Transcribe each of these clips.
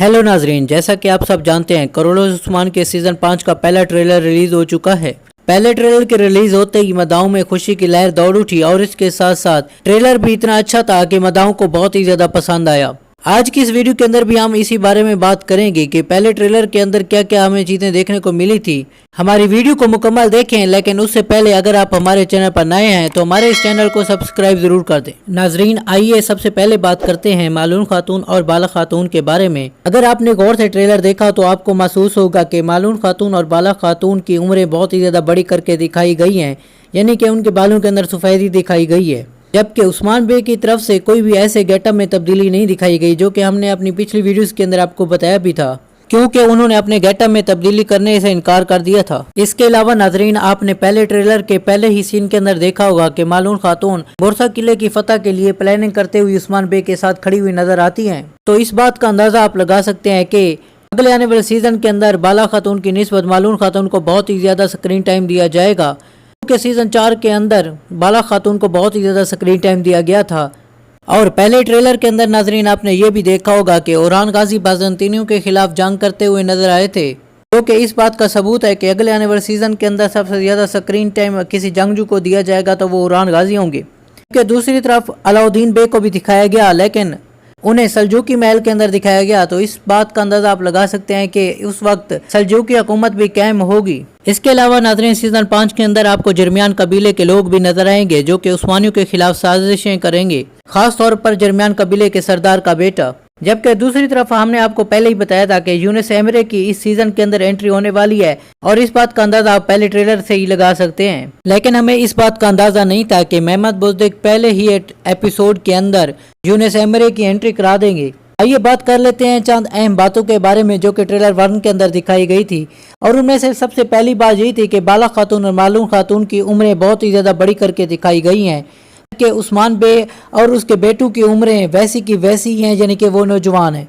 Hello नाजरीन, जैसा कि आप सब जानते हैं करोड़ों उस्मान के सीजन 5 का पहला ट्रेलर रिलीज हो चुका है। पहले ट्रेलर के रिलीज होते ही मदाओं में खुशी की लहर दौड़ उठी और इसके साथ साथ ट्रेलर भी इतना अच्छा था कि मदाओं को बहुत ही ज्यादा पसंद आया। आज की इस वीडियो के अंदर भी हम इसी बारे में बात करेंगे कि पहले ट्रेलर के अंदर क्या क्या हमें चीजें देखने को मिली थी। हमारी वीडियो को मुकम्मल देखें, लेकिन उससे पहले अगर आप हमारे चैनल पर नए हैं तो हमारे इस चैनल को सब्सक्राइब जरूर कर दें। नाजरीन, आइए सबसे पहले बात करते हैं मालून खातून और बाला खातून के बारे में। अगर आपने गौर से ट्रेलर देखा तो आपको महसूस होगा कि मालून खातून और बाला खातून की उम्रें बहुत ही ज्यादा बड़ी करके दिखाई गई हैं, यानी कि उनके बालों के अंदर सफेदी दिखाई गई है। जबकि उस्मान बे की तरफ से कोई भी ऐसे गेटअप में तब्दीली नहीं दिखाई गई, जो कि हमने अपनी पिछली वीडियोस के अंदर आपको बताया भी था, क्योंकि उन्होंने अपने गेटअप में तब्दीली करने से इनकार कर दिया था। इसके अलावा नाजरीन, आपने पहले ट्रेलर के पहले ही सीन के अंदर देखा होगा कि मालून खातून बोरसा किले की फतह के लिए प्लानिंग करते हुए उस्मान बे के साथ खड़ी हुई नजर आती हैं। तो इस बात का अंदाजा आप लगा सकते हैं कि अगले आने वाले सीजन के अंदर बाला खातून की निस्बत मालून खातून को बहुत ही ज्यादा स्क्रीन टाइम दिया जाएगा, क्योंकि सीजन 4 के अंदर बाला खातून को बहुत ही ज्यादा स्क्रीन टाइम दिया गया था। और पहले ट्रेलर के अंदर नाजरीन आपने ये भी देखा होगा कि ओरान गाजी बाज़ंतीनियों के खिलाफ जंग करते हुए नजर आए थे, जो कि इस बात का सबूत है कि अगले आने वाले सीजन के अंदर सबसे ज्यादा स्क्रीन टाइम किसी जंगजू को दिया जाएगा तो वो ओरान गाजी होंगे। क्योंकि दूसरी तरफ अलाउद्दीन बे को भी दिखाया गया, लेकिन उन्हें सल्जूकी महल के अंदर दिखाया गया। तो इस बात का अंदाजा आप लगा सकते हैं कि उस वक्त सल्जूकी हुकूमत भी कायम होगी। इसके अलावा नाज़रीन, सीजन 5 के अंदर आपको जर्मियान कबीले के लोग भी नजर आएंगे, जो कि उस्मानियों के खिलाफ साजिशें करेंगे, खास तौर पर जर्मियान कबीले के सरदार का बेटा। जबकि दूसरी तरफ हमने आपको पहले ही बताया था कि यूनुस एमरे की इस सीजन के अंदर एंट्री होने वाली है, और इस बात का अंदाजा आप पहले ट्रेलर से ही लगा सकते हैं। लेकिन हमें इस बात का अंदाजा नहीं था कि मेहमद बुज़दिक पहले ही एपिसोड के अंदर यूनुस एमरे की एंट्री करा देंगे। आइए बात कर लेते हैं चंद अहम बातों के बारे में, जो कि ट्रेलर 1 के अंदर दिखाई गई थी। और उनमें से सबसे पहली बात यही थी कि बाला खातून और मालून खातून की उम्रें बहुत ही ज्यादा बड़ी करके दिखाई गई हैं, कि उस्मान बे और उसके बेटू की उम्रें वैसी की वैसी हैं, यानी कि वो नौजवान है।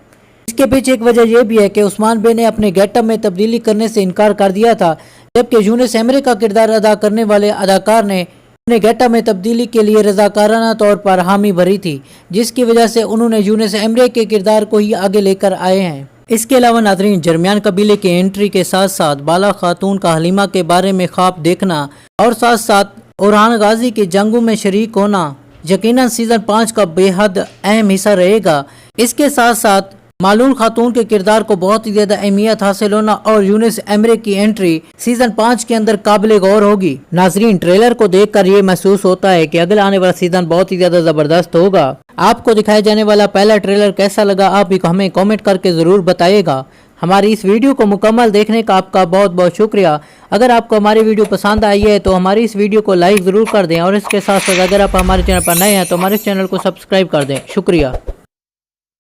इसके पीछे एक वजह यह भी है कि उस्मान बे ने अपने गेटअप में तब्दीली करने से इनकार कर दिया था, जबकि यूनुस एमरे का किरदार अदा करने वाले अदाकार ने अपने गेटअप में तब्दीली के लिए रजाकाराना तौर पर हामी भरी थी, जिसकी वजह से उन्होंने यूनुस एमरे के किरदार को ही आगे लेकर आए हैं। इसके अलावा नाजरीन, जर्मियान कबीले की एंट्री के साथ साथ बाला खातून का हलीमा के बारे में ख्वाब देखना और साथ साथ ओरान गाजी की जंगों में शरीक होना यकीनन सीजन 5 का बेहद अहम हिस्सा रहेगा। इसके साथ साथ मालून खातून के किरदार को बहुत ही ज्यादा अहमियत हासिल होना और यूनुस एमरे की एंट्री सीजन 5 के अंदर काबिल गौर होगी। नाजरीन, ट्रेलर को देखकर ये महसूस होता है कि अगला आने वाला सीजन बहुत ही ज्यादा जबरदस्त होगा। आपको दिखाया जाने वाला पहला ट्रेलर कैसा लगा, आप भी हमें कमेंट करके जरूर बताइएगा। हमारी इस वीडियो को मुकम्मल देखने का आपका बहुत बहुत शुक्रिया। अगर आपको हमारी वीडियो पसंद आई है तो हमारी इस वीडियो को लाइक ज़रूर कर दें, और इसके साथ साथ अगर आप हमारे चैनल पर नए हैं तो हमारे इस चैनल को सब्सक्राइब कर दें। शुक्रिया।